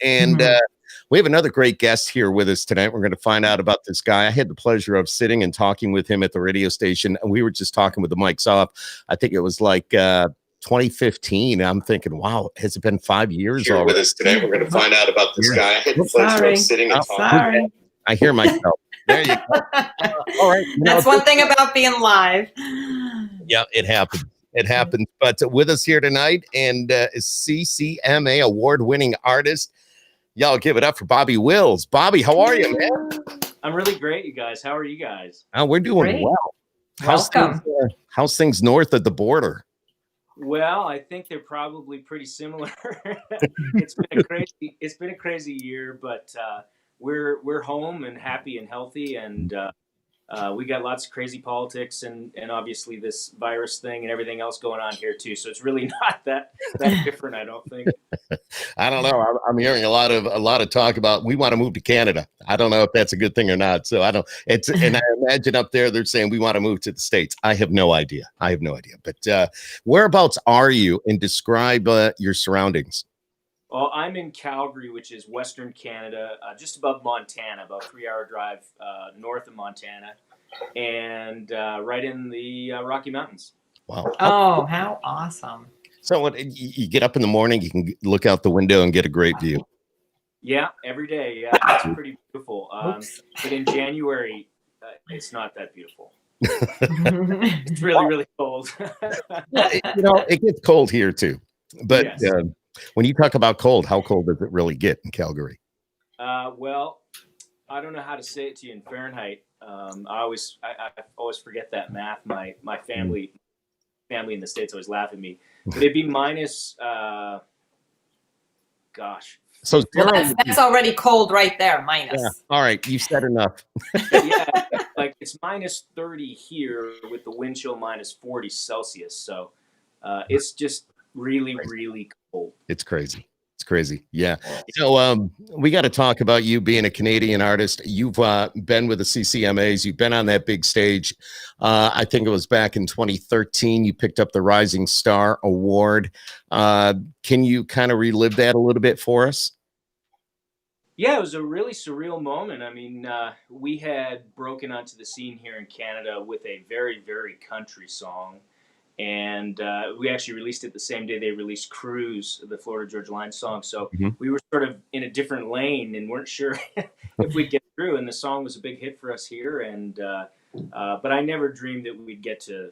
And we have another great guest here with us tonight. We're going to find out about this guy. I had the pleasure of sitting and talking with him at the radio station, and we were just talking with the mics off. I think it was like 2015. I'm thinking, wow, has it been 5 years here already? with us today? We're going to find out about this guy. I had the pleasure of sitting and talking. Sorry. I hear myself. There you go. All right. That's one thing about being live. Yeah, it happens. It happens. But with us here tonight and is CCMA award-winning artist. Y'all give it up for Bobby Wills. Bobby, how are you, man? I'm really great, you guys. How are you guys? We're doing Great. well. How's things north of the border? Well, I think they're probably pretty similar. It's been a crazy year, but we're home and happy and healthy, and we got lots of crazy politics and obviously this virus thing and everything else going on here too. So it's really not that different, I don't think. I don't know. I'm hearing a lot of talk about we want to move to Canada. I don't know if that's a good thing or not. So and I imagine up there they're saying we want to move to the States. I have no idea. But whereabouts are you, and describe your surroundings? Well, I'm in Calgary, which is Western Canada, just above Montana, about 3-hour drive north of Montana, and right in the Rocky Mountains. Wow. Oh, how awesome. So when you get up in the morning, you can look out the window and get a great view. Yeah, every day. Yeah, it's pretty beautiful. But in January, it's not that beautiful. It's really, really cold. It gets cold here too. But yes. When you talk about cold, how cold does it really get in Calgary? Well, I don't know how to say it to you in Fahrenheit. I always forget that math. My family in the States always laugh at me. But it'd be minus, gosh. So that's already cold right there, minus. Yeah. All right, you've said enough. Yeah, like it's minus 30 here with the wind chill minus 40 Celsius. So it's just really, really cold. It's crazy. Yeah. So we got to talk about you being a Canadian artist. You've been with the CCMAs. You've been on that big stage. I think it was back in 2013. You picked up the Rising Star Award. Can you kind of relive that a little bit for us? Yeah, it was a really surreal moment. I mean, we had broken onto the scene here in Canada with a very, very country song. And we actually released it the same day they released Cruise, the Florida Georgia Line song. So we were sort of in a different lane and weren't sure if we'd get through. And the song was a big hit for us here. And but I never dreamed that we'd get to,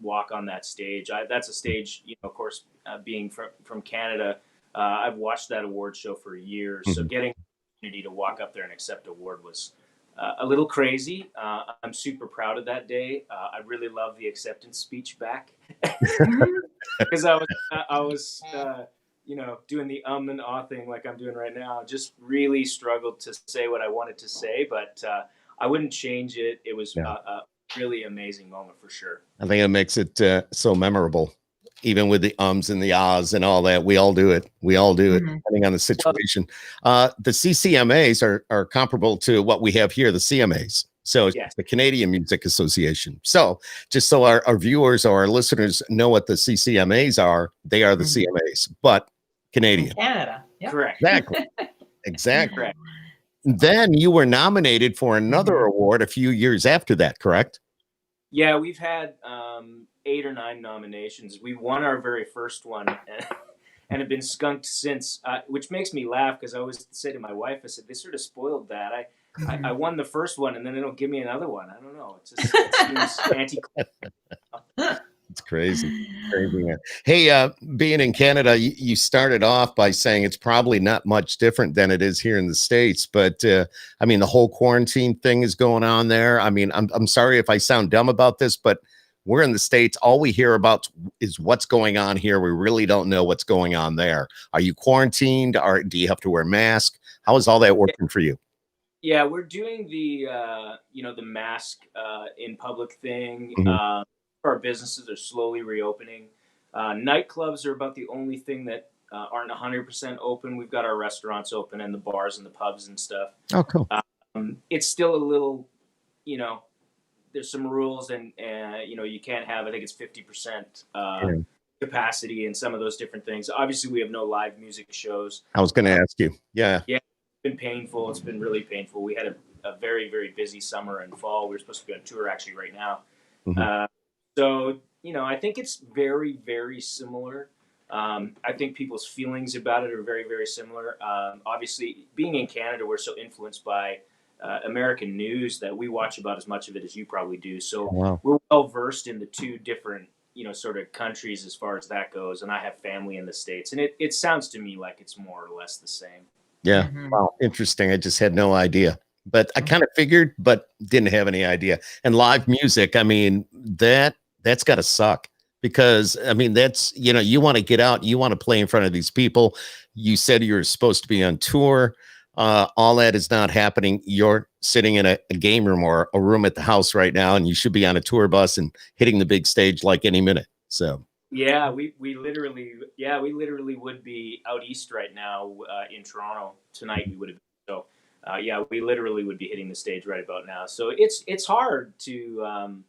walk on that stage. That's a stage, of course, being from Canada. I've watched that award show for years. So getting the opportunity to walk up there and accept an award was a little crazy. I'm super proud of that day. I really love the acceptance speech back because I was doing the and ah thing like I'm doing right now. Just really struggled to say what I wanted to say, but I wouldn't change it. It was a really amazing moment for sure. I think it makes it so memorable. Even with the ums and the ahs and all that, we all do it. Depending on the situation. The CCMAs are comparable to what we have here, the CMAs. So it's the Canadian Music Association. So just so our viewers or our listeners know what the CCMAs are, they are the CMAs, but Canadian. Canada. Yep. Correct. Exactly. Correct. Then you were nominated for another award a few years after that, correct? Yeah, we've had 8 or 9 nominations. We won our very first one and have been skunked since, which makes me laugh because I always say to my wife, I said, they sort of spoiled that. I won the first one and then they don't give me another one. I don't know. It seems anti. It's crazy. Man. Hey, being in Canada, you started off by saying it's probably not much different than it is here in the States. But I mean, the whole quarantine thing is going on there. I mean, I'm sorry if I sound dumb about this, but we're in the States. All we hear about is what's going on here. We really don't know what's going on there. Are you quarantined? Or do you have to wear a mask? How is all that working for you? Yeah, we're doing the the mask in public thing. Our businesses are slowly reopening. Nightclubs are about the only thing that aren't 100% open. We've got our restaurants open and the bars and the pubs and stuff. Oh, cool. It's still a little, there's some rules and you can't have, I think it's 50% capacity and some of those different things. Obviously, we have no live music shows. I was going to ask you. Yeah. Yeah, it's been painful. It's been really painful. We had a very, very busy summer and fall. We're supposed to be on tour actually right now. So, I think it's very, very similar. I think people's feelings about it are very, very similar. Obviously, being in Canada, we're so influenced by American news that we watch about as much of it as you probably do. So we're well versed in the two different, sort of countries as far as that goes. And I have family in the States, and it sounds to me like it's more or less the same. Yeah. Wow. Interesting. I just had no idea, but I kind of figured, but didn't have any idea. And live music, I mean, that's got to suck, because I mean, that's, you want to get out, you want to play in front of these people. You said you were supposed to be on tour. All that is not happening. You're sitting in a game room or a room at the house right now, and you should be on a tour bus and hitting the big stage like any minute. So yeah, we literally would be out east right now in Toronto tonight. We would have so yeah, we literally would be hitting the stage right about now. So it's hard to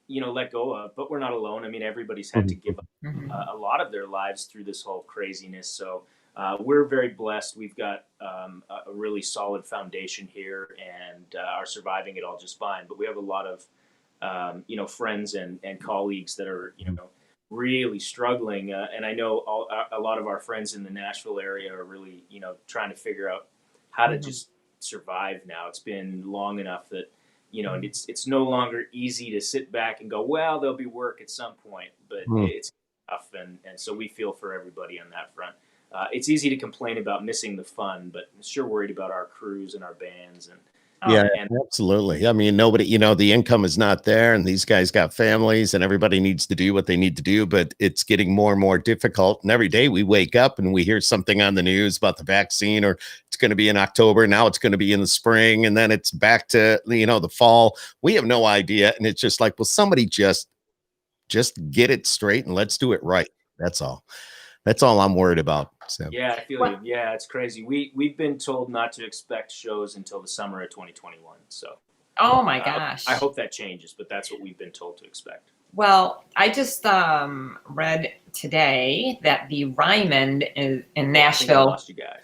let go of, but we're not alone. I mean, everybody's had to give up a lot of their lives through this whole craziness. So we're very blessed. We've got a really solid foundation here, and are surviving it all just fine. But we have a lot of friends and colleagues that are really struggling. And I know a lot of our friends in the Nashville area are really trying to figure out how to just survive now. It's been long enough that and it's no longer easy to sit back and go, well, there'll be work at some point, but it's tough. And so we feel for everybody on that front. It's easy to complain about missing the fun, but I'm sure worried about our crews and our bands. And absolutely. I mean, nobody, the income is not there, and these guys got families, and everybody needs to do what they need to do, but it's getting more and more difficult. And every day we wake up and we hear something on the news about the vaccine, or it's going to be in October. Now it's going to be in the spring, and then it's back to, the fall. We have no idea. And it's just like, well, somebody just get it straight and let's do it right. That's all. That's all I'm worried about. So yeah, I feel you. Yeah, it's crazy. We've been told not to expect shows until the summer of 2021. So oh my gosh, I hope that changes, but that's what we've been told to expect. Well, I just read today that the Ryman is in Nashville. I lost you guys.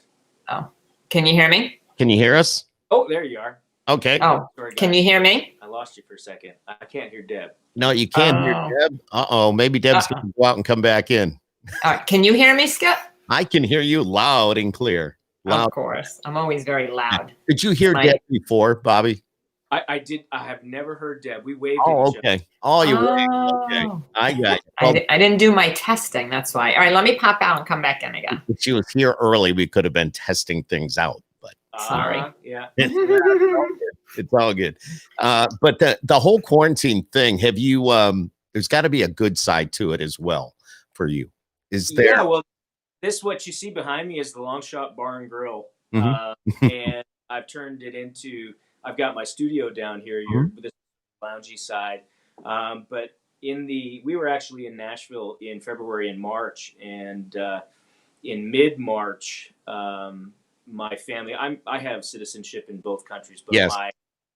Oh, can you hear me? Can you hear us? Oh, there you are. Okay. Oh, sorry, can you hear me? I lost you for a second. I can't hear Deb. No, you can't hear Deb. Maybe Deb's going to go out and come back in. Can you hear me, Skip? I can hear you loud and clear. Loud. Of course. I'm always very loud. Did you hear Deb before, Bobby? I did. I have never heard Deb. We waved at each other. Oh, you waved. Okay. I got you. Well, I didn't do my testing. That's why. All right, let me pop out and come back in again. If she was here early, we could have been testing things out. But sorry. Yeah. It's all good. But the whole quarantine thing, have you there's got to be a good side to it as well for you. Is there? Yeah, well, what you see behind me is the Long Shot Bar and Grill. And I've turned it into, I've got my studio down here, with this loungy side. But we were actually in Nashville in February and March, and in mid-March, my family, I have citizenship in both countries, but yes.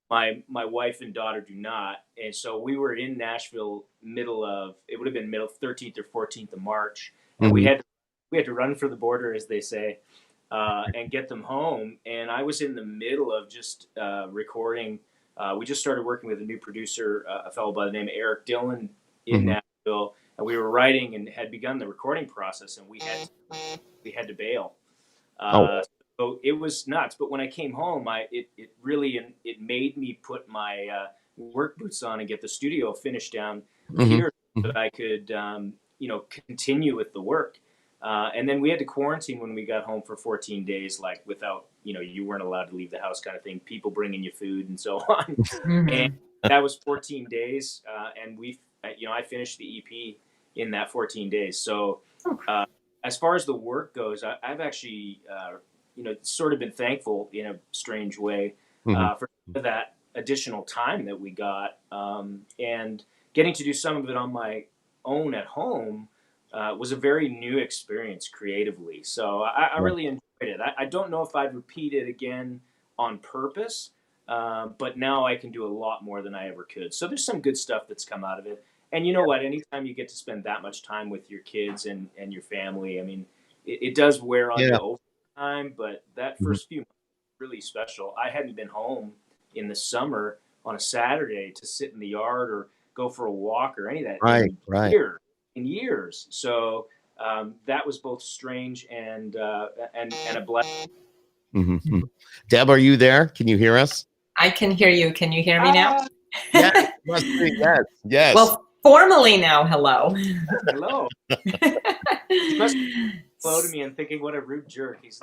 My wife and daughter do not. And so we were in Nashville it would have been 13th or 14th of March. And we had to run for the border, as they say, and get them home. And I was in the middle of just recording. We just started working with a new producer, a fellow by the name of Eric Dillon in Nashville. And we were writing and had begun the recording process, and we had to bail. So it was nuts. But when I came home, it really made me put my work boots on and get the studio finished down here so that I could continue with the work. And then we had to quarantine when we got home for 14 days, like without, you weren't allowed to leave the house kind of thing, people bringing you food and so on. And that was 14 days. And I finished the EP in that 14 days. So as far as the work goes, I've actually, sort of been thankful in a strange way for that additional time that we got. And getting to do some of it on my own at home was a very new experience creatively. So I really enjoyed it. I don't know if I'd repeat it again on purpose, but now I can do a lot more than I ever could. So there's some good stuff that's come out of it. And you know what? Anytime you get to spend that much time with your kids and your family, I mean, it does wear on you Yeah. over time. But that Mhm. first few months were really special. I hadn't been home in the summer on a Saturday to sit in the yard or go for a walk or any of that Right, in right. years. In years. So that was both strange and a blessing. Mhm. Deb, are you there? Can you hear us? I can hear you. Can you hear me now? Yes, must be. Yes, yes. Well, formally now, hello. Hello. He must be hello to me and thinking what a rude jerk. He's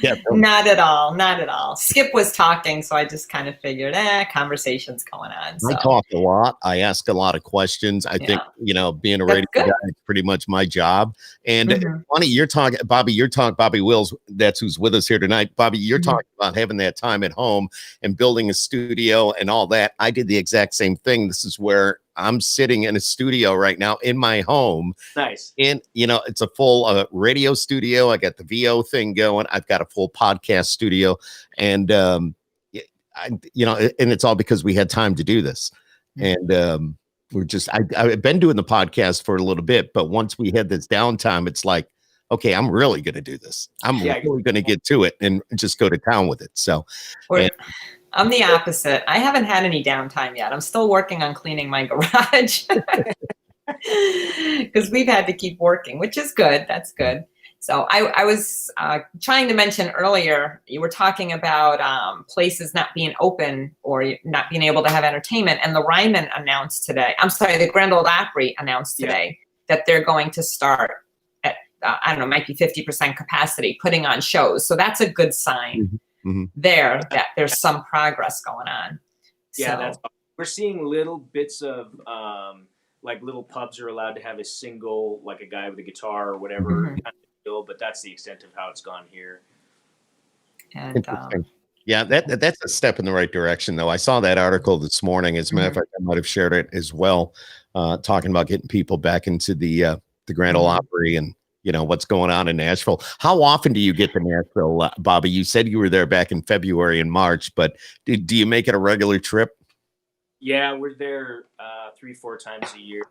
Yeah, Not at all. Not at all. Skip was talking, so I just kind of figured, conversation's going on. I So talk a lot. I ask a lot of questions. I think, yeah, being a that's radio good. guy is pretty much my job. And it's Mhm. funny, Bobby Wills, that's who's with us here tonight. Bobby, you're Mhm. talking about having that time at home and building a studio and all that. I did the exact same thing. This is where I'm sitting in a studio right now in my home. nice. And, it's a full radio studio. I got the VO thing going. I've got a full podcast studio. And, and it's all because we had time to do this. And I've been doing the podcast for a little bit, but once we had this downtime, it's like, okay, I'm really going to do this. I'm really going to get to it and just go to town with it. So, I'm the opposite. I haven't had any downtime yet. I'm still working on cleaning my garage because we've had to keep working, which is good. That's good. So I was trying to mention earlier, you were talking about places not being open or not being able to have entertainment. And the Ryman announced today, the Grand Ole Opry announced today that they're going to start at, I don't know, might be 50% capacity, putting on shows. So that's a good sign there that there's some progress going on. Yeah, we're seeing little bits of like little pubs are allowed to have a single, like a guy with a guitar or whatever kind of deal, but that's the extent of how it's gone here. And interesting. Yeah, that's a step in the right direction, though. I saw that article this morning. As a matter of fact, I might have shared it as well, talking about getting people back into the Grand Ole Opry and what's going on in Nashville. How often do you get to Nashville, Bobby? You said you were there back in February and March, but do you make it a regular trip? Yeah, we're there 3-4 times a year,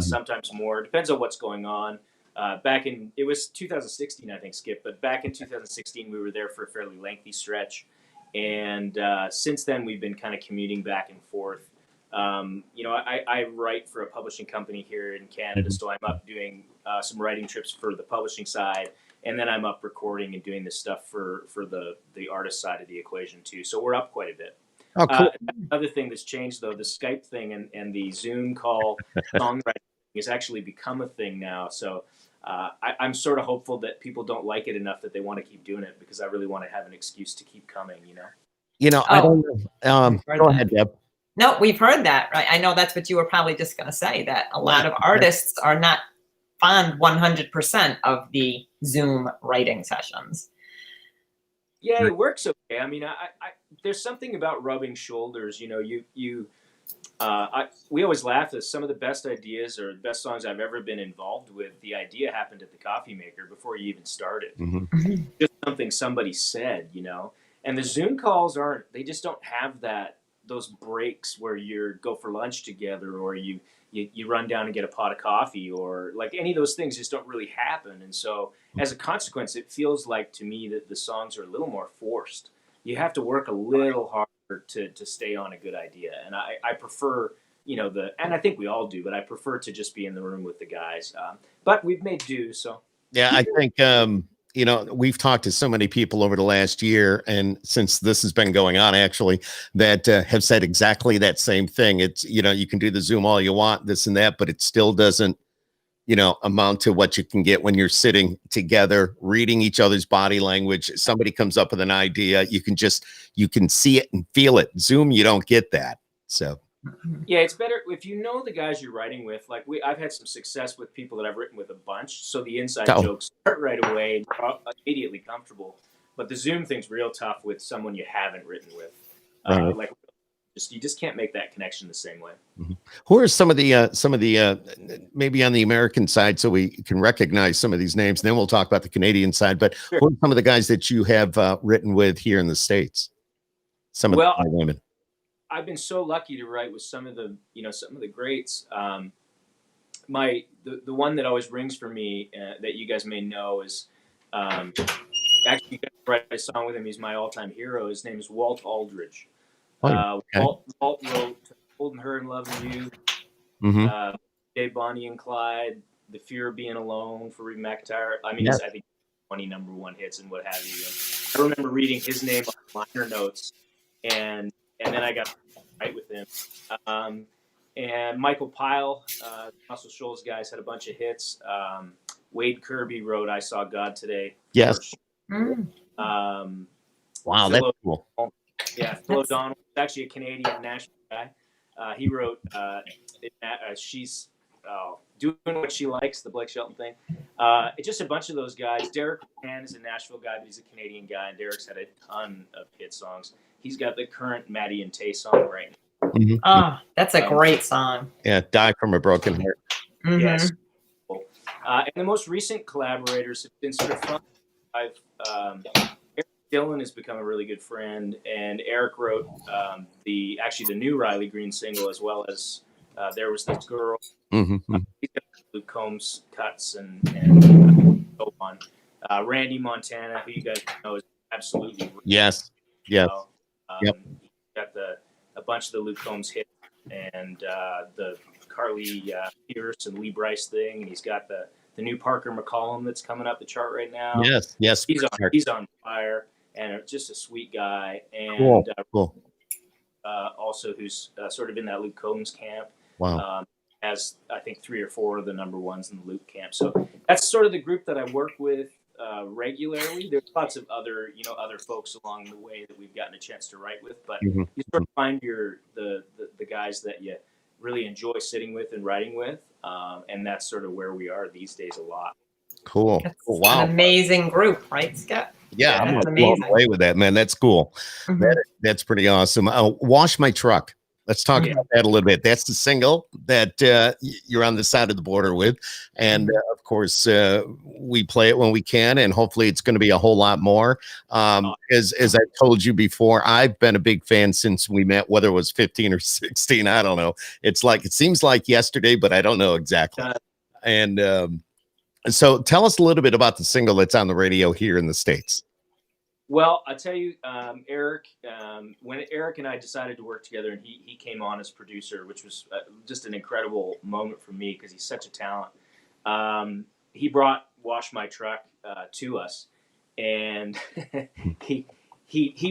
sometimes more. Depends on what's going on. It was 2016, I think, Skip, but back in 2016, we were there for a fairly lengthy stretch. And since then, we've been kind of commuting back and forth. I write for a publishing company here in Canada, so I'm up doing some writing trips for the publishing side, and then I'm up recording and doing this stuff for the artist side of the equation too. So we're up quite a bit. Oh, cool. Another thing that's changed, though, the Skype thing and the Zoom call songwriting has actually become a thing now. So I'm sort of hopeful that people don't like it enough that they want to keep doing it, because I really want to have an excuse to keep coming, I don't know. Go ahead, Deb. No, we've heard that, right? I know that's what you were probably just going to say, that a lot of artists are not fond 100% of the Zoom writing sessions. Yeah, it works okay. I mean, I there's something about rubbing shoulders. We always laugh that some of the best ideas or best songs I've ever been involved with, the idea happened at the coffee maker before you even started. Just something somebody said, And the Zoom calls they just don't have those breaks where you go for lunch together, or you run down and get a pot of coffee, or like any of those things just don't really happen. And so as a consequence, it feels like to me that the songs are a little more forced. You have to work a little harder to stay on a good idea. And I prefer, and I think we all do, but I prefer to just be in the room with the guys. But we've made do, so. Yeah, I think, we've talked to so many people over the last year, and since this has been going on, actually, that have said exactly that same thing. It's, you can do the Zoom all you want, this and that, but it still doesn't, amount to what you can get when you're sitting together, reading each other's body language. Somebody comes up with an idea, you can see it and feel it. Zoom, you don't get that. So. Yeah, it's better if you know the guys you're writing with. Like I've had some success with people that I've written with a bunch, so the inside jokes start right away, immediately comfortable. But the Zoom thing's real tough with someone you haven't written with. You just can't make that connection the same way. Who are some of the maybe on the American side, so we can recognize some of these names, and then we'll talk about the Canadian side. But who are some of the guys that you have written with here in the States? Some of the women. I've been so lucky to write with some of the greats. The one that always rings for me that you guys may know is actually you guys write a song with him. He's my all-time hero. His name is Walt Aldridge. Oh, yeah. Okay. Walt wrote "Holding Her and Loving You," Mm-hmm. "Day Bonnie and Clyde," "The Fear of Being Alone" for Reed McIntyre. I mean, Yes. I think 20 number one hits and what have you. And I remember reading his name on liner notes, and then I got to write with him. And Michael Pyle, Russell Shoals guys, had a bunch of hits. Wade Kirby wrote "I Saw God Today." Yes. Wow, Phil that's cool. Yeah, Phil O'Donnell is actually a Canadian Nashville guy. He wrote "She's Doing What She Likes," the Blake Shelton thing. It's just a bunch of those guys. Derek Mann is a Nashville guy, but he's a Canadian guy, and Derek's had a ton of hit songs. He's got the current Maddie and Tay song right now. Mm-hmm. Oh, that's a great song. Yeah, "Die from a Broken Heart." Mm-hmm. Yes. And the most recent collaborators have been sort of fun. Eric Dillon has become a really good friend, and Eric wrote the new Riley Green single, as well as "There Was This Girl." Mm-hmm. He's got Luke Combs cuts and so on. Randy Montana, who you guys know is absolutely yes. Yes. He's got a bunch of the Luke Combs hits and the Carly Pierce and Lee Bryce thing, and he's got the new Parker McCollum that's coming up the chart right now. Yes. He's on fire and just a sweet guy, and cool. Also who's sort of in that Luke Combs camp. Wow. Has I think 3 or 4 of the number ones in the Luke camp. So that's sort of the group that I work with regularly. There's lots of other folks along the way that we've gotten a chance to write with, but you sort of find the guys that you really enjoy sitting with and writing with, and that's sort of where we are these days a lot. Cool. That's wow. an amazing group, right, Scott? Yeah, I'm blown away with that, man. That's cool. Mm-hmm. That's pretty awesome. "Wash My Truck." Let's talk about that a little bit. That's the single that you're on the side of the border with. And of course, we play it when we can, and hopefully it's going to be a whole lot more. As I told you before, I've been a big fan since we met, whether it was 15 or 16. I don't know. It seems like yesterday, but I don't know exactly. And so tell us a little bit about the single that's on the radio here in the States. Well, I'll tell you, Eric, when Eric and I decided to work together and he came on as producer, which was just an incredible moment for me because he's such a talent. He brought "Wash My Truck" to us, and he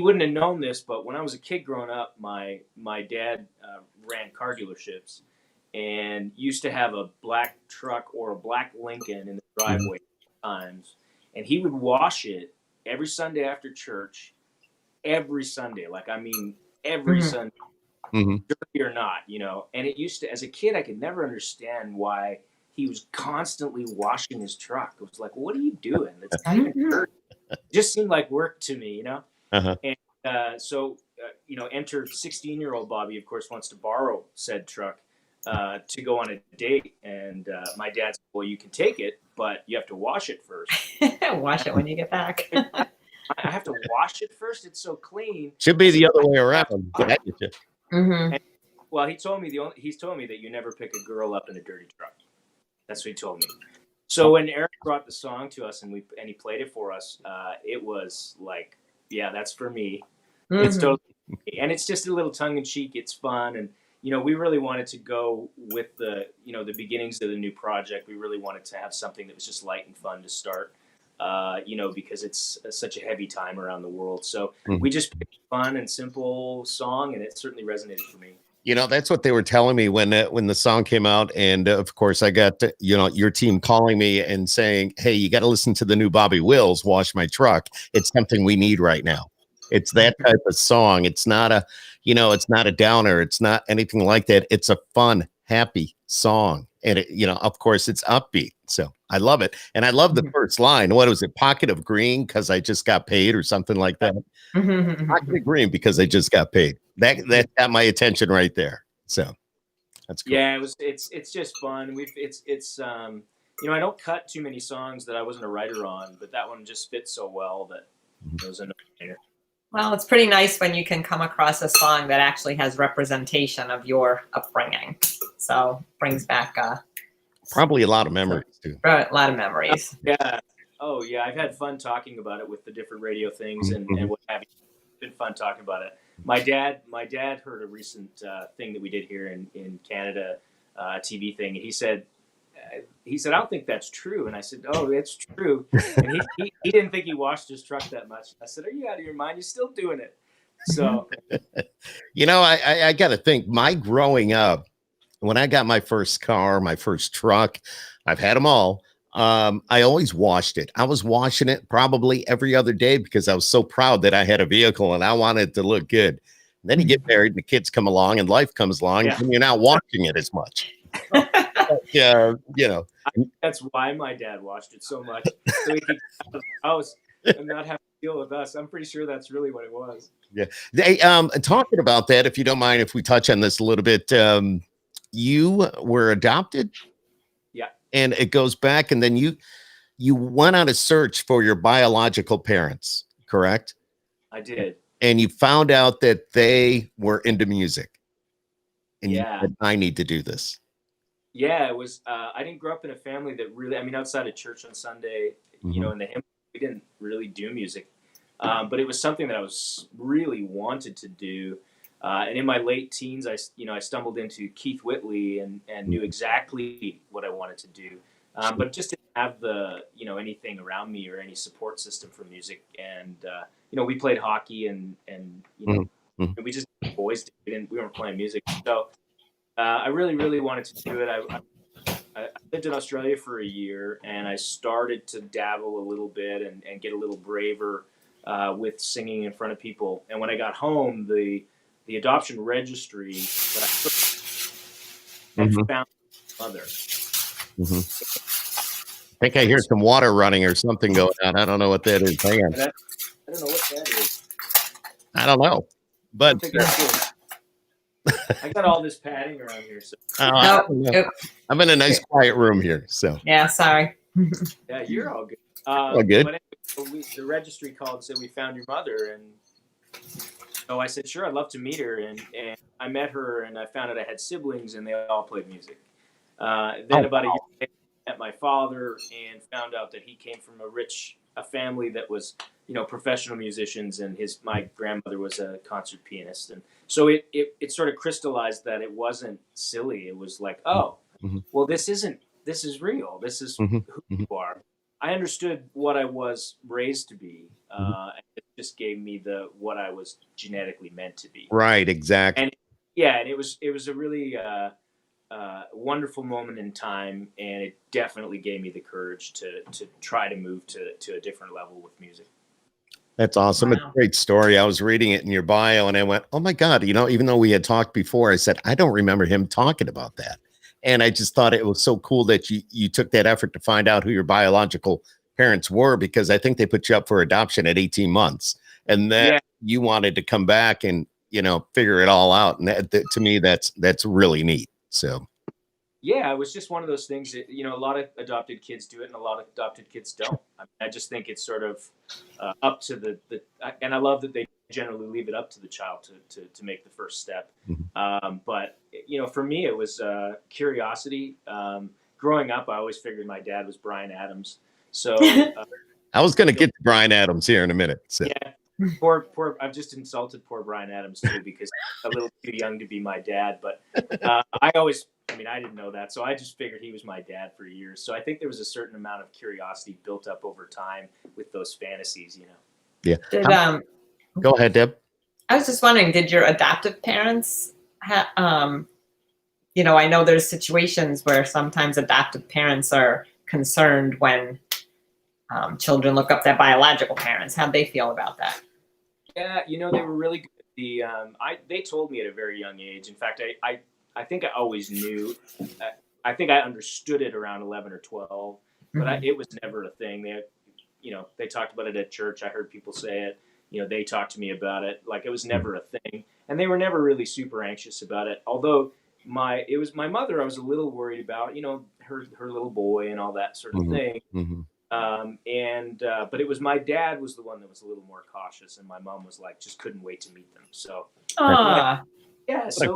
wouldn't have known this, but when I was a kid growing up, my dad ran car dealerships and used to have a black truck or a black Lincoln in the driveway times, and he would wash it every Sunday after church, every Sunday. Like, I mean, every Sunday, dirty or not, and it used to, as a kid, I could never understand why he was constantly washing his truck. It was like, what are you doing? That's kind of dirty. It just seemed like work to me, And so, enter 16-year-old Bobby, of course, wants to borrow said truck to go on a date. And my dad said, well, you can take it, but you have to wash it first. Wash it when you get back. I have to wash it first? It's so clean. Should be the other way around. Well, he's told me that you never pick a girl up in a dirty truck. That's what he told me. So when Eric brought the song to us and he played it for us, it was like, yeah, that's for me. It's totally me. And it's just a little tongue in cheek. It's fun. And, we really wanted to go with the beginnings of the new project. We really wanted to have something that was just light and fun to start, because it's such a heavy time around the world. So we just picked a fun and simple song, and it certainly resonated for me. That's what they were telling me when the song came out. And of course, I got, your team calling me and saying, hey, you got to listen to the new Bobby Wills, "Wash My Truck." It's something we need right now. It's that type of song. It's not a, it's not a downer. It's not anything like that. It's a fun, happy song. And of course it's upbeat. So I love it. And I love the first line. What was it? "Pocket of green because I just got paid," or something like that. Pocket of green because I just got paid. That got my attention right there. So that's cool. Yeah, it's just fun. I don't cut too many songs that I wasn't a writer on, but that one just fits so well that it was a no-brainer. Well, it's pretty nice when you can come across a song that actually has representation of your upbringing. So brings back Probably a lot of memories too. a lot of memories. Yeah. Oh yeah, I've had fun talking about it with the different radio things and what have you. It's been fun talking about it. My dad heard a recent thing that we did here in Canada, a TV thing, and he said, I don't think that's true. And I said, oh, it's true. And he didn't think he washed his truck that much. I said, are you out of your mind? You're still doing it. So, I got to think, my growing up, when I got my first car, my first truck, I've had them all. I always washed it. I was washing it probably every other day because I was so proud that I had a vehicle and I wanted it to look good. And then you get married and the kids come along and life comes along and you're not washing it as much. Yeah, that's why my dad washed it so much, so he could get out of the house and not have to deal with us. I'm pretty sure that's really what it was. Yeah. Hey, talking about that, if you don't mind, if we touch on this a little bit, you were adopted. Yeah. And it goes back, and then you went on a search for your biological parents, correct? I did. And you found out that they were into music. And you yeah, said, I need to do this. Yeah, it was. I didn't grow up in a family that really. I mean, outside of church on Sunday, in the hymn, we didn't really do music. But it was something that I was really wanted to do. And in my late teens, I stumbled into Keith Whitley and knew exactly what I wanted to do. But just didn't have the anything around me or any support system for music. And we played hockey and we just boys did. We weren't playing music, so. I really, really wanted to do it. I lived in Australia for a year, and I started to dabble a little bit and get a little braver with singing in front of people. And when I got home, the adoption registry that I found my mother. I think I hear some water running or something going on. I don't know what that is. Hang on. I don't know what that is. I don't know, but. I got all this padding around here. So. I'm in a nice quiet room here. So yeah, sorry. Yeah, you're all good. All good. But anyway, the registry called and said, we found your mother. And so I said, sure, I'd love to meet her. And I met her and I found out I had siblings and they all played music. Then about a year later, I met my father and found out that he came from a family that was, professional musicians, and my grandmother was a concert pianist. And so it sort of crystallized that it wasn't silly. It was like, oh, well, this is real. This is who you are. I understood what I was raised to be. And it just gave me what I was genetically meant to be. Right. Exactly. And it was a really wonderful moment in time. And it definitely gave me the courage to try to move to a different level with music. That's awesome. Wow. It's a great story. I was reading it in your bio and I went, oh my God, even though we had talked before, I said, I don't remember him talking about that. And I just thought it was so cool that you took that effort to find out who your biological parents were, because I think they put you up for adoption at 18 months. And then you wanted to come back and, figure it all out. And that, to me, that's really neat. So. Yeah, it was just one of those things that, a lot of adopted kids do it and a lot of adopted kids don't. I just think it's sort of up to and I love that they generally leave it up to the child to make the first step. But, for me, it was curiosity. Growing up, I always figured my dad was Bryan Adams. So I was going to get to Bryan Adams here in a minute. So. Yeah. Poor, I've just insulted poor Bryan Adams too, because he's a little too young to be my dad. But I didn't know that. So I just figured he was my dad for years. So I think there was a certain amount of curiosity built up over time with those fantasies, Yeah. Go ahead, Deb. I was just wondering, did your adoptive parents I know there's situations where sometimes adoptive parents are concerned when children look up their biological parents. How'd they feel about that? Yeah, they were really good. They told me at a very young age. In fact, I think I always knew. I think I understood it around 11 or 12, but it was never a thing. They talked about it at church. I heard people say it. They talked to me about it. Like, it was never a thing, and they were never really super anxious about it. Although it was my mother I was a little worried about. Her little boy and all that sort of thing. But it was my dad was the one that was a little more cautious, and my mom was like, just couldn't wait to meet them. So yeah, so it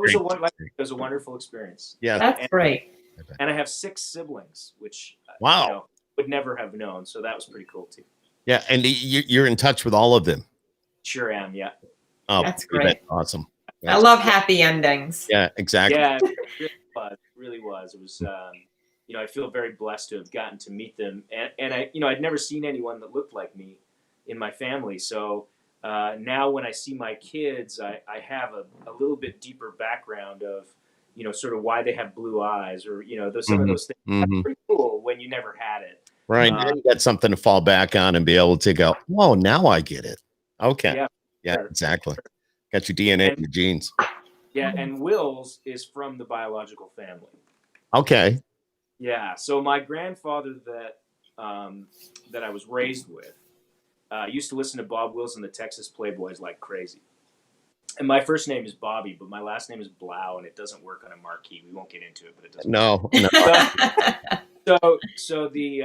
was a wonderful experience. Yeah, that's great. And I have 6 siblings, which wow, would never have known. So that was pretty cool too. Yeah, and you're in touch with all of them. Sure am. Yeah. Oh, that's great. That's awesome. I love happy endings. Yeah, exactly. Yeah, it really was. It was. I feel very blessed to have gotten to meet them, and I'd never seen anyone that looked like me in my family. So now when I see my kids, I have a little bit deeper background of, sort of why they have blue eyes, or some of those things. That's pretty cool when you never had it. Right. Now you got something to fall back on and be able to go, oh, now I get it. Okay. Yeah, sure. Exactly. Got your DNA and your genes. Yeah, and Will's is from the biological family. Okay. Yeah, so my grandfather that I was raised with used to listen to Bob Wills and the Texas Playboys like crazy. And my first name is Bobby, but my last name is Blau, and it doesn't work on a marquee. We won't get into it, but it doesn't. No. So the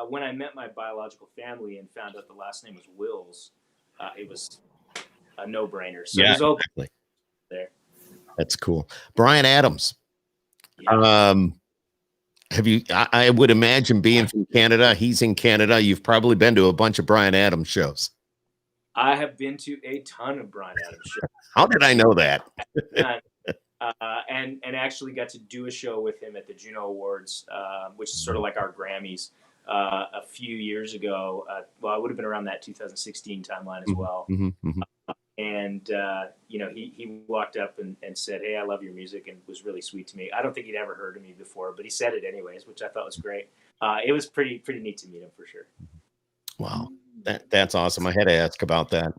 when I met my biological family and found out the last name was Wills, it was a no-brainer. So there's all there. That's cool. Bryan Adams. Yeah. Have you? I would imagine, being from Canada, he's in Canada. You've probably been to a bunch of Bryan Adams shows. I have been to a ton of Bryan Adams shows. How did I know that? And actually got to do a show with him at the Juno Awards, which is sort of like our Grammys, a few years ago. Well, it would have been around that 2016 timeline as well. And he walked up and said, "Hey, I love your music," and was really sweet to me. I don't think he'd ever heard of me before, but he said it anyways, which I thought was great. It was pretty neat to meet him for sure. Wow. That's awesome. I had to ask about that.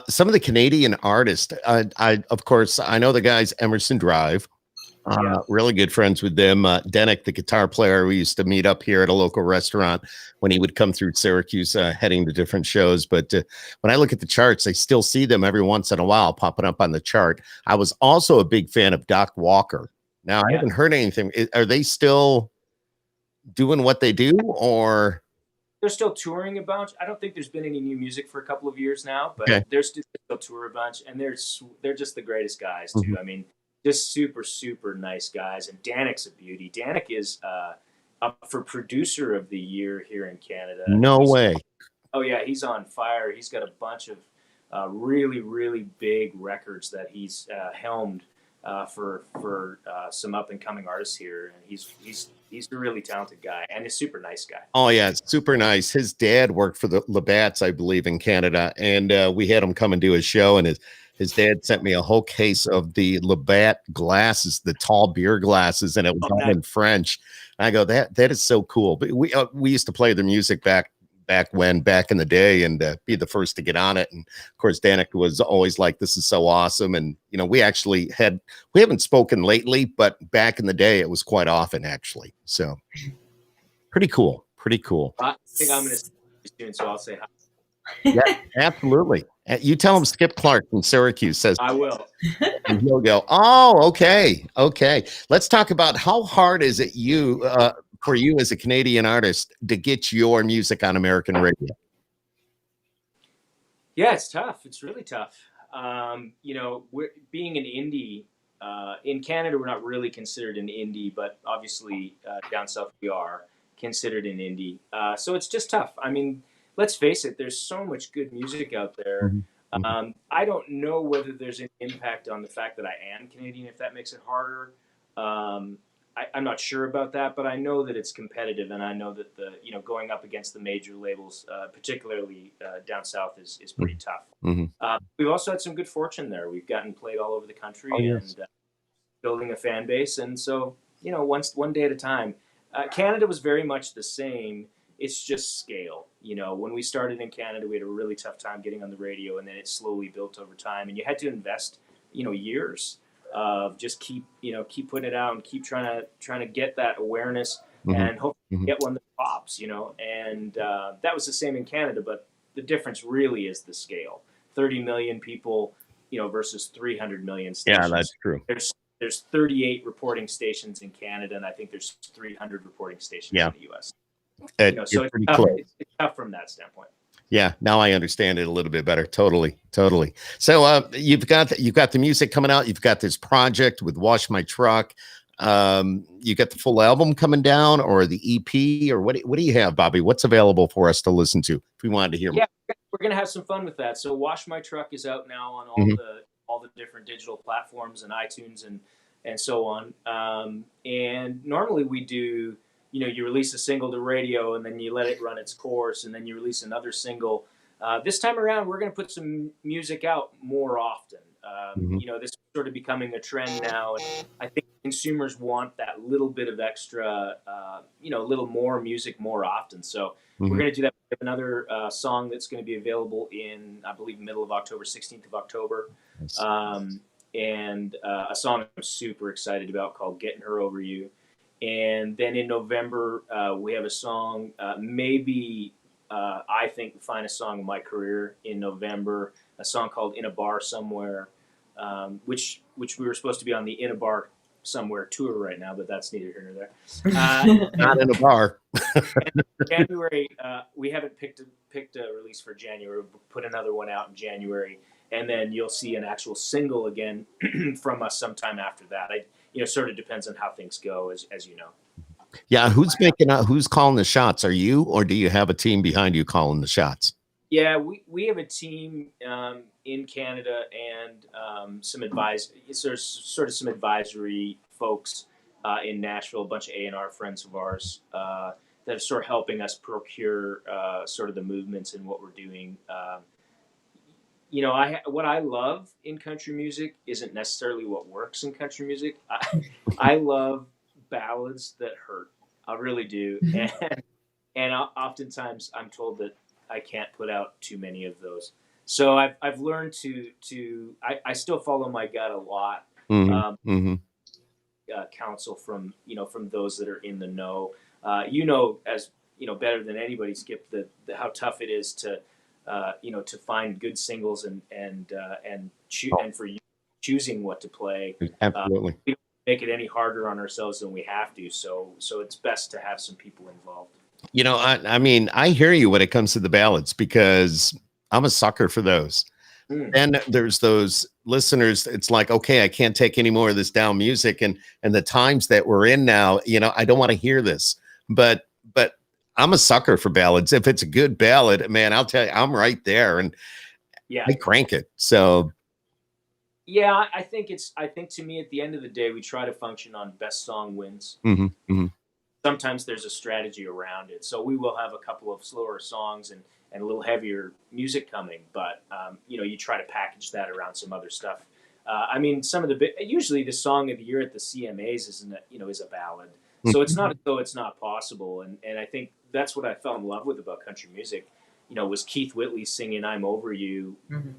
Some of the Canadian artists, of course, I know the guys Emerson Drive. Really good friends with them. Denick, the guitar player, we used to meet up here at a local restaurant when he would come through Syracuse, heading to different shows. But when I look at the charts, I still see them every once in a while popping up on the chart. I was also a big fan of Doc Walker. Now, I haven't heard anything. Are they still doing what they do, or? They're still touring a bunch. I don't think there's been any new music for a couple of years now, but they're still tour a bunch, and they're just the greatest guys too. I mean, just super, super nice guys. And Danick's a beauty. Danick is up for producer of the year here in Canada. No way. Oh yeah, he's on fire. He's got a bunch of really, really big records that he's helmed for some up and coming artists here, and he's a really talented guy and a super nice guy. Oh yeah, super nice. His dad worked for the Labatt's, I believe, in Canada, and we had him come and do a show, and his dad sent me a whole case of the Labatt glasses, the tall beer glasses, and it was all in French. And I go, that is so cool. But we used to play the music back in the day, and be the first to get on it. And of course, Danick was always like, "This is so awesome." And we haven't spoken lately, but back in the day, it was quite often actually. So pretty cool. I think I'm going to see you soon, so I'll say hi. Yeah, absolutely. You tell him Skip Clark from Syracuse says I will, and he'll go, "Oh, okay. Let's talk about how hard is it for you as a Canadian artist to get your music on American radio?" Yeah, it's tough. It's really tough. We're being an indie in Canada. We're not really considered an indie, but obviously down south we are considered an indie. So it's just tough. I mean, let's face it, there's so much good music out there. I don't know whether there's an impact on the fact that I am Canadian, if that makes it harder. I'm not sure about that, but I know that it's competitive, and I know that going up against the major labels, particularly down south, is pretty tough. We've also had some good fortune there. We've gotten played all over the country and building a fan base, and so one day at a time. Canada was very much the same. It's just scale. When we started in Canada, we had a really tough time getting on the radio, and then it slowly built over time. And you had to invest, years of just keep putting it out and keep trying to get that awareness and hopefully get one that pops. And that was the same in Canada, but the difference really is the scale. 30 million people, versus 300 million stations. Yeah, that's true. There's 38 reporting stations in Canada, and I think there's 300 reporting stations in the U.S. So you're it's pretty tough, close. it's tough from that standpoint. Yeah, now I understand it a little bit better. Totally, totally. So you've got the music coming out. You've got this project with Wash My Truck. You got the full album coming down, or the EP, or what do you have, Bobby? What's available for us to listen to if we wanted to hear more? Yeah, we're gonna have some fun with that. So Wash My Truck is out now on Mhm. all the different digital platforms and iTunes and so on. And normally we do, you release a single to radio and then you let it run its course and then you release another single. This time around, we're going to put some music out more often. Mhm. This is sort of becoming a trend now. And I think consumers want that little bit of extra, a little more music more often. So we're Mhm. going to do that. We have another song that's going to be available in, I believe, middle of October, 16th of October. Nice. And a song I'm super excited about called Getting Her Over You. And then in November, we have a song, maybe I think the finest song of my career in November, a song called In a Bar Somewhere, which we were supposed to be on the In a Bar Somewhere tour right now, but that's neither here nor there. Not in a bar. January, we haven't picked a release for January. We'll put another one out in January, and then you'll see an actual single again from us sometime after that. Sort of depends on how things go, as you know. Yeah, who's calling the shots? Are you, or do you have a team behind you calling the shots? Yeah, we have a team in Canada and there's sort of some advisory folks in Nashville, a bunch of A&R friends of ours that are sort of helping us procure sort of the movements and what we're doing. What I love in country music isn't necessarily what works in country music. I love ballads that hurt. I really do, and oftentimes I'm told that I can't put out too many of those. So I've learned I still follow my gut a lot. Mm-hmm. Counsel from those that are in the know. As better than anybody, Skip, how tough it is to to find good singles and for you choosing what to play. Absolutely. We don't make it any harder on ourselves than we have to. So it's best to have some people involved. I mean, I hear you when it comes to the ballads because I'm a sucker for those. Then there's those listeners. It's like, okay, I can't take any more of this down music, and the times that we're in now, I don't want to hear this. But I'm a sucker for ballads. If it's a good ballad, man, I'll tell you, I'm right there, and I crank it. So yeah, I think to me at the end of the day, we try to function on best song wins. Mm-hmm, mm-hmm. Sometimes there's a strategy around it. So we will have a couple of slower songs and a little heavier music coming, but you try to package that around some other stuff. I mean, usually the song of the year at the CMAs is a ballad. So it's not as though it's not possible. And I think that's what I fell in love with about country music, was Keith Whitley singing I'm Over You. Mm-hmm.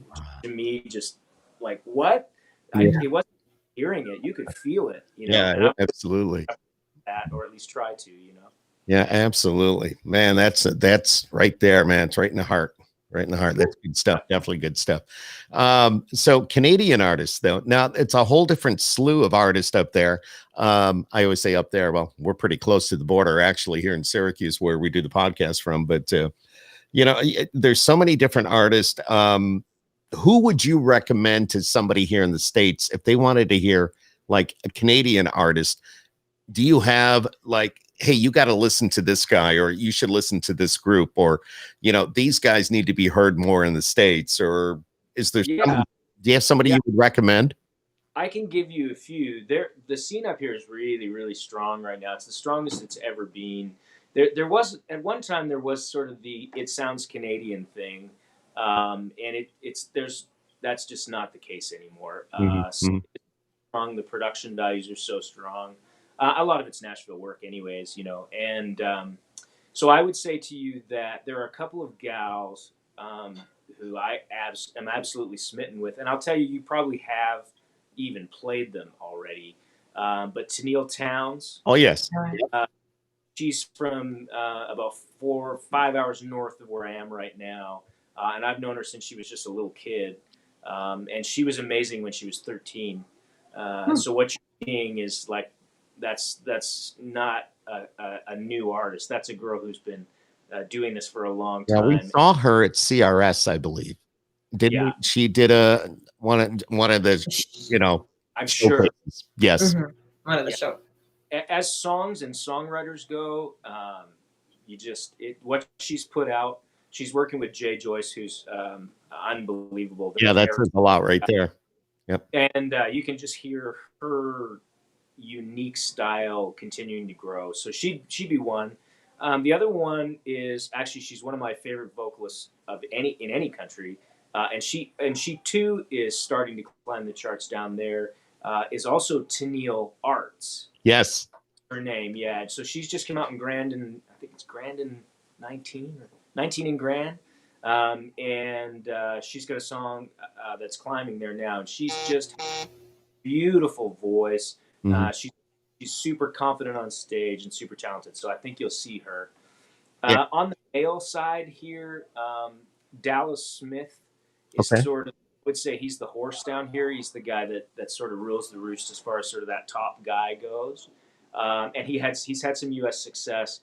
To me, just like, what? Yeah. It wasn't hearing it. You could feel it, Yeah, absolutely. That, or at least try to, Yeah, absolutely, man. That's right there, man. It's right in the heart. Right in the heart. That's good stuff. Definitely good stuff. So Canadian artists, though, now it's a whole different slew of artists up there. I always say up there. Well, we're pretty close to the border, actually, here in Syracuse, where we do the podcast from. But there's so many different artists. Who would you recommend to somebody here in the States if they wanted to hear like a Canadian artist? Do you have like, hey, you got to listen to this guy, or you should listen to this group, or, these guys need to be heard more in the States? Or is there, do you have somebody you would recommend? I can give you a few. The scene up here is really, really strong right now. It's the strongest it's ever been. There was at one time there was sort of the it sounds Canadian thing, and that's just not the case anymore. So strong. The production values are so strong. A lot of it's Nashville work, anyways, and so I would say to you that there are a couple of gals who I am absolutely smitten with, and I'll tell you, you probably have even played them already. But Tennille Townes. Oh yes. She's from about 4 or 5 hours north of where I am right now, and I've known her since she was just a little kid, and she was amazing when she was 13. So what you're seeing is like that's not a new artist. That's a girl who's been doing this for a long Yeah, we time. saw her at CRS, I believe. Didn't Yeah. we? She did one of the, you know, I'm sure. Yes. Mhm. One of the show. As songs and songwriters go, what she's put out. She's working with Jay Joyce, who's unbelievable. Yeah, that says a lot right there. Yep. And you can just hear her unique style continuing to grow. So she'd be one. The other one is actually, she's one of my favorite vocalists in any country, and she too is starting to climb the charts down there. Is also Tennille Arts. Yes. Her name, yeah. So she's just come out in Grandin. I think it's Grandin 19 or 19 in Grand. And she's got a song that's climbing there now, and she's just beautiful voice. Mm-hmm. She's super confident on stage and super talented. So I think you'll see her. Yeah. On the male side here, Dallas Smith is sort of, I would say he's the horse down here. He's the guy that sort of rules the roost as far as sort of that top guy goes. And he's had some U.S. success.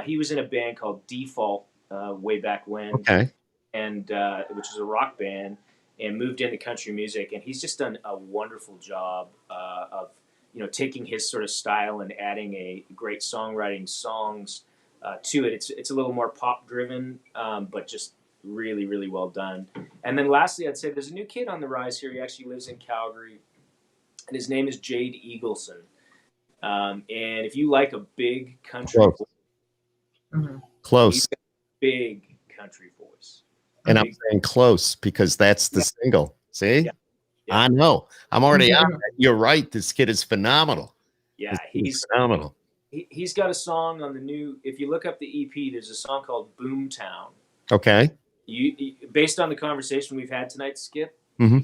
He was in a band called Default way back when. Okay. And which is a rock band, and moved into country music, and he's just done a wonderful job of taking his sort of style and adding a great songwriting songs to it. It's a little more pop driven, but just really, really well done. And then lastly, I'd say there's a new kid on the rise here. He actually lives in Calgary, and his name is Jade Eagleson. And if you like a big country voice, Close. he's got a big country voice. And I'm saying close because that's the single. See? Yeah. Yeah. I know. I'm already on that. You're right. This kid is phenomenal. Yeah, he's phenomenal. He's got a song on the new. If you look up the EP, there's a song called Boomtown. Okay. You based on the conversation we've had tonight, Skip. Mm-hmm.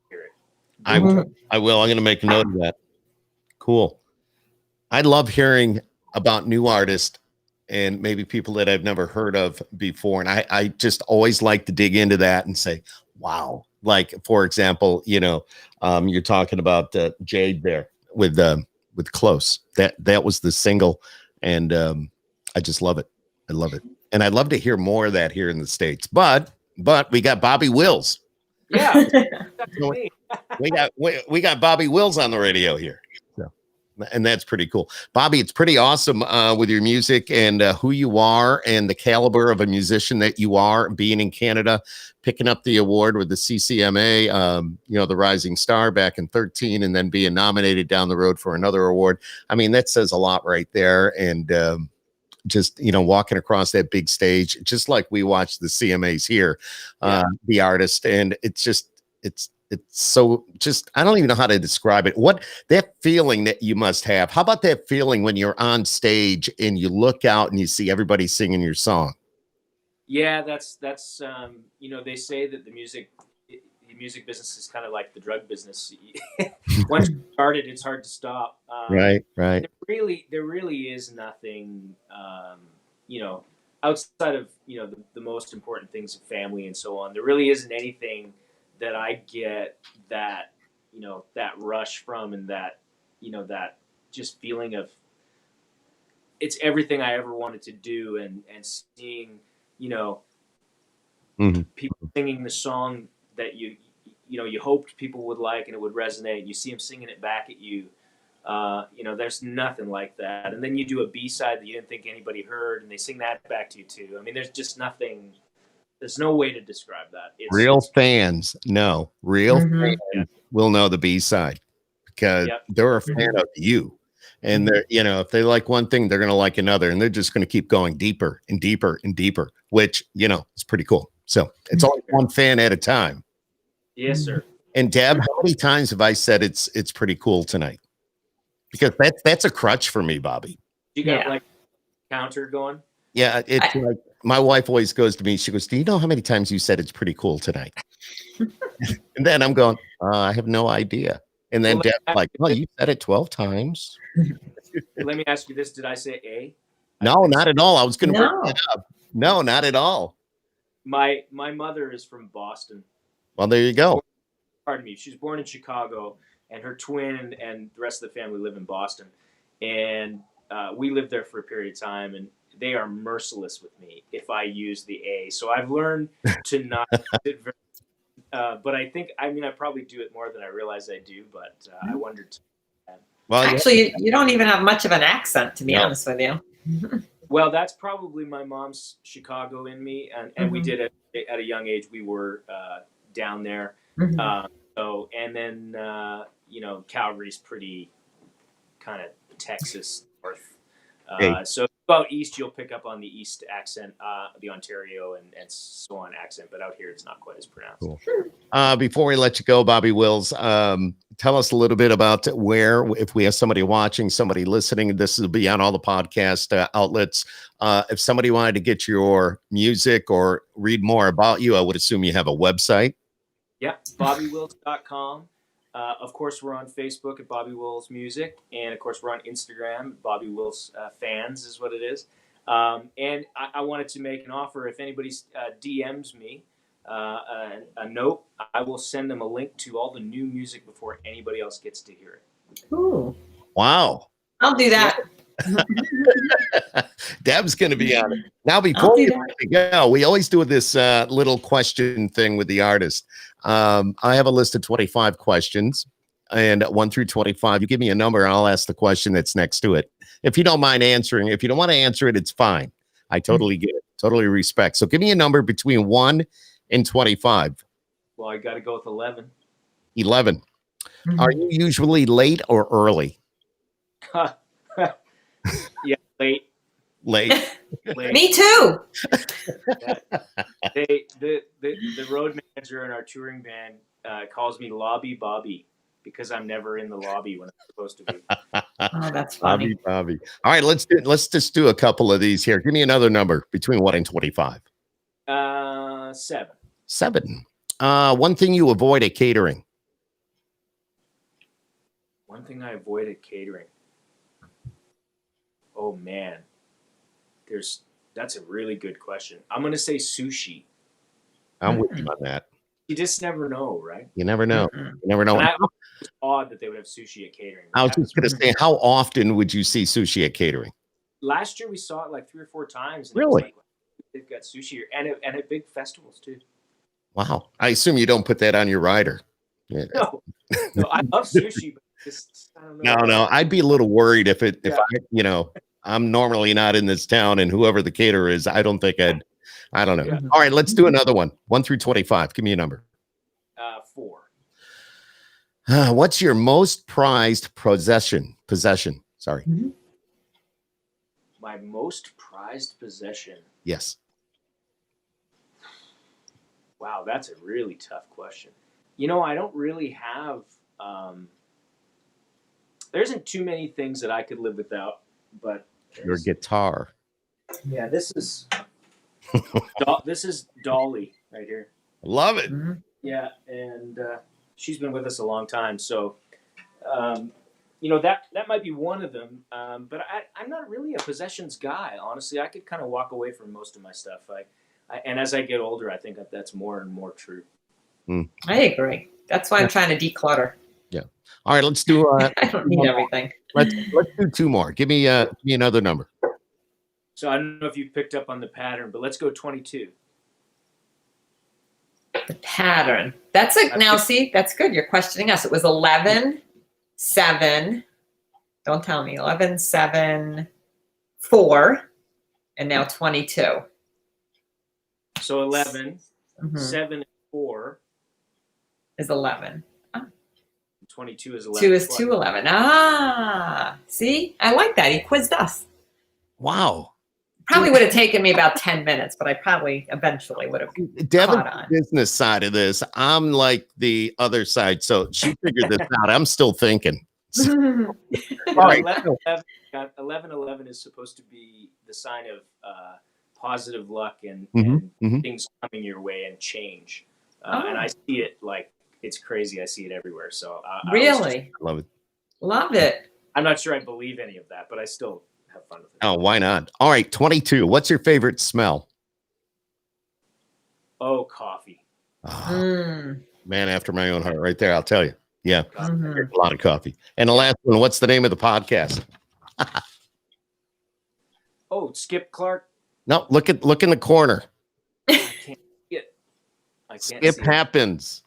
Hear it. I will. I'm going to make a note of that. Cool. I love hearing about new artists and maybe people that I've never heard of before. And I just always like to dig into that and say, wow. Like, for example, you're talking about Jade there with Close. That was the single. And I just love it. I love it. And I'd love to hear more of that here in the States. But we got Bobby Wills. Yeah. we got Bobby Wills on the radio here. And that's pretty cool. Bobby, it's pretty awesome with your music and who you are and the caliber of a musician that you are, being in Canada, picking up the award with the CCMA, the Rising Star back in 2013, and then being nominated down the road for another award. I mean, that says a lot right there. And just, walking across that big stage, just like we watch the CMAs here, the artist, and it's so just, I don't even know how to describe it. What that feeling that you must have. How about that feeling when you're on stage and you look out and you see everybody singing your song? Yeah, that's they say that the music business is kind of like the drug business. Once you started, it's hard to stop. Right. There really is nothing, outside of the most important things of family and so on. There really isn't anything that I get that rush from, and that just feeling of it's everything I ever wanted to do, and seeing people singing the song that you hoped people would like and it would resonate. You see them singing it back at you. There's nothing like that. And then you do a B-side that you didn't think anybody heard, and they sing that back to you too. I mean, there's just nothing. There's no way to describe that. Real fans will know the B-side because they're a fan of you. And they're, if they like one thing, they're going to like another, and they're just going to keep going deeper and deeper and deeper, which, is pretty cool. So it's only one fan at a time. Yes, sir. And Deb, how many times have I said it's pretty cool tonight? Because that's a crutch for me, Bobby. You got like counter going? Yeah, it's like my wife always goes to me. She goes, "Do you know how many times you said it's pretty cool tonight?" And then I'm going, I have no idea. And then Deb's like, "Well, you said it 12 times." Let me ask you this: did I say A? No, not at all. I was going to bring that up. No, not at all. My mother is from Boston. Well, there you go. Pardon me. She was born in Chicago, and her twin and the rest of the family live in Boston. and we lived there for a period of time, and they are merciless with me if I use the A. So I've learned to not use it very, but I probably do it more than I realize I do, but I wondered. Well, Actually, you don't even have much of an accent, to be No. honest with you. Well, that's probably my mom's Chicago in me, and we Mhm. did it at a young age. We were down there, Mhm. and then Calgary's pretty kind of Texas north. Hey. So out east, you'll pick up on the east accent, the Ontario and so on accent, but out here it's not quite as pronounced. Cool. Before we let you go, Bobby Wills, tell us a little bit about where, if we have somebody watching, somebody listening, this will be on all the podcast outlets. If somebody wanted to get your music or read more about you, I would assume you have a website. Yeah, bobbywills.com. Of course, we're on Facebook at Bobby Wills Music, and of course, we're on Instagram. Bobby Wills Fans is what it is. And I wanted to make an offer. If anybody DMs me a note, I will send them a link to all the new music before anybody else gets to hear it. Ooh, Wow. I'll do that. Deb's going to be on it. Now, before we go, we always do this little question thing with the artist. I have a list of 25 questions, and 1 through 25. You give me a number, and I'll ask the question that's next to it. If you don't mind answering, if you don't want to answer it, it's fine. I totally get it. Totally respect. So give me a number between 1 and 25. Well, I got to go with 11. 11. Are you usually late or early? Yeah, late. Late. Me too. The road manager in our touring band calls me Lobby Bobby because I'm never in the lobby when I'm supposed to be. Oh, that's funny. Bobby. All right, let's just do a couple of these here. Give me another number between 1 and 25. 7. 7. One thing you avoid at catering. One thing I avoid at catering. Oh man, that's a really good question. I'm gonna say sushi. I'm with you on that. You just never know, right? You never know. You never know. It's odd that they would have sushi at catering. I was just going to say, how often would you see sushi at catering? Last year we saw it like 3 or 4 times. And Really? It was like, they've got sushi here, and at big festivals too. Wow. I assume you don't put that on your rider. Yeah. No, I love sushi, but just I don't know. No. I'd be a little worried if I'm normally not in this town, and whoever the caterer is, I don't think I don't know. Yeah. All right, let's do another one. 1 through 25. Give me a number. 4. What's your most prized possession? Sorry. My most prized possession. Yes. Wow, that's a really tough question. I don't really have. There isn't too many things that I could live without, but Your guitar. Yeah, this is this is Dolly right here. Love it. Yeah, and she's been with us a long time, so that might be one of them. But I'm not really a possessions guy, honestly. I could kind of walk away from most of my stuff. And as I get older, I think that's more and more true. I agree. That's why I'm trying to declutter. Yeah. All right, let's do. I don't need everything. Let's do 2 more. Give me another number. So I don't know if you picked up on the pattern, but let's go 22. The pattern. That's that's good. You're questioning us. It was 11, 7. Don't tell me. 11, 7, 4, and now 22. So 11, 7, and 4 is 11. 22 is 11. 2 is 2, 11. Ah, see? I like that. He quizzed us. Wow. Probably would have taken me about 10 minutes, but I probably eventually would have Devin's caught on. business side of this. I'm like the other side. So she figured this out. I'm still thinking. All right. 11 is supposed to be the sign of positive luck and things coming your way and change. And I see it like it's crazy. I see it everywhere. So really? I love it. Love it. I'm not sure I believe any of that, but I still have fun with it. Oh, why not? All right, 22. What's your favorite smell? Oh, coffee. Oh, man after my own heart right there, I'll tell you. Yeah, Mm-hmm. a lot of coffee. And the last one, what's the name of the podcast? Oh, Skip Clark. No, look in the corner. I can't see it. I can't Skip see it. happens.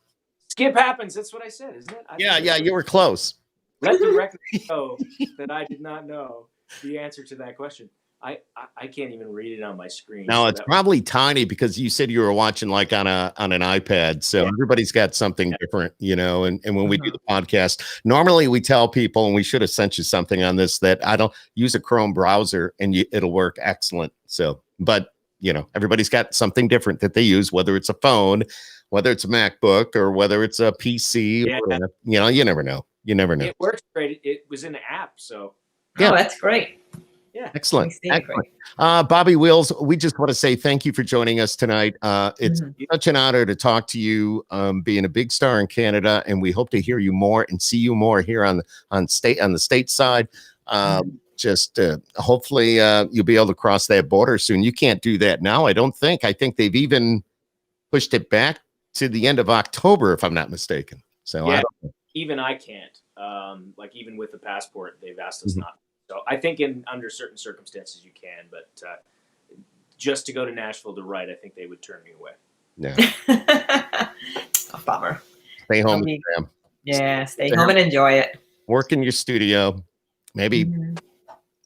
Skip happens. That's what I said, isn't it? Yeah, you were close. Let the record know that I did not know the answer to that question. I can't even read it on my screen. No, so it's probably tiny because you said you were watching like on an iPad. So everybody's got something different, you know. And when we do the podcast, normally we tell people, and we should have sent you something on this, that I don't use a Chrome browser and it'll work excellent. So, but you know, everybody's got something different that they use, whether it's a phone, whether it's a MacBook, or whether it's a PC. Yeah. Or, you know, you never know. You never know. It works great. It was in an app, so yeah, that's great. Yeah, excellent. Bobby Wills, we just want to say thank you for joining us tonight. It's such an honor to talk to you, being a big star in Canada, and we hope to hear you more and see you more here on the state side. Just hopefully you'll be able to cross that border soon. You can't do that now, I don't think. I think they've even pushed it back to the end of October, if I'm not mistaken. So yeah, even I can't. Like even with the passport, they've asked us not. So I think under certain circumstances you can, but just to go to Nashville to write, I think they would turn me away. Yeah. A bummer. Stay home. Yeah, stay home and enjoy it. Work in your studio. Maybe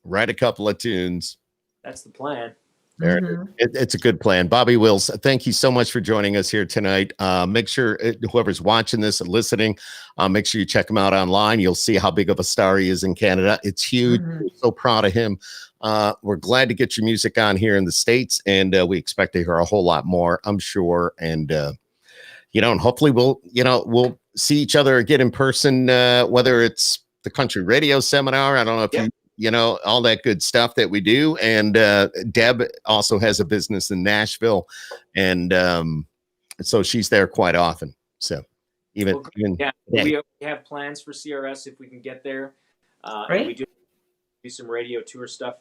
write a couple of tunes. That's the plan. It's a good plan. Bobby Wills, thank you so much for joining us here tonight. Make sure whoever's watching this and listening, make sure you check him out online. You'll see how big of a star he is in Canada. It's huge. We're so proud of him. We're glad to get your music on here in the States, and we expect to hear a whole lot more, I'm sure. And you know, and hopefully we'll see each other again in person, whether it's the country radio seminar. I don't know if you know, all that good stuff that we do. And Deb also has a business in Nashville. And so she's there quite often. So we have plans for CRS if we can get there. And we do some radio tour stuff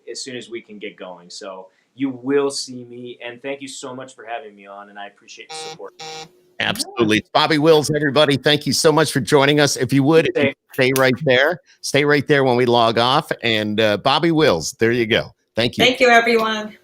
as soon as we can get going. So you will see me. And thank you so much for having me on. And I appreciate the support. Absolutely. It's Bobby Wills, everybody. Thank you so much for joining us. If you would, stay right there. Stay right there when we log off. And Bobby Wills, there you go. Thank you. Thank you, everyone.